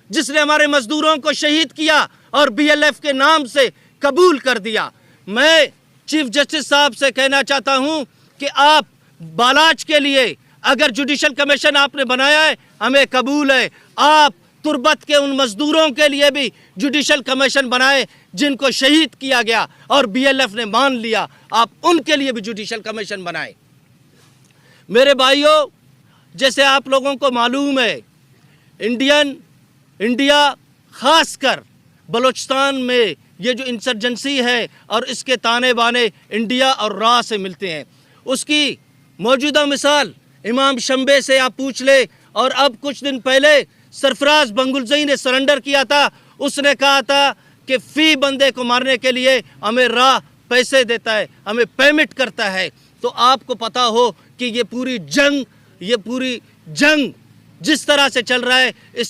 जिसने हमारे मजदूरों को शहीद किया और बीएलएफ के नाम से कबूल कर दिया। मैं चीफ जस्टिस साहब से कहना चाहता हूं कि आप बालाच के लिए अगर जुडिशल कमीशन आपने बनाया है, हमें कबूल है। आप तुर्बत के उन मजदूरों के लिए भी जुडिशल कमीशन बनाए जिनको शहीद किया गया और बीएलएफ ने मान लिया, आप उनके लिए भी जुडिशल कमीशन बनाए। मेरे भाइयों, जैसे आप लोगों को मालूम है, इंडिया खासकर बलूचिस्तान में ये जो इंसर्जेंसी है और इसके ताने बाने इंडिया और रा से मिलते हैं। उसकी मौजूदा मिसाल इमाम शंबे से आप पूछ ले, और अब कुछ दिन पहले सरफराज बंगुलजई ने सरेंडर किया था। उसने कहा था कि फी बंदे को मारने के लिए हमें रा पैसे देता है, हमें पेमेंट करता है। तो आपको पता हो कि ये पूरी जंग जिस तरह से चल रहा है, इस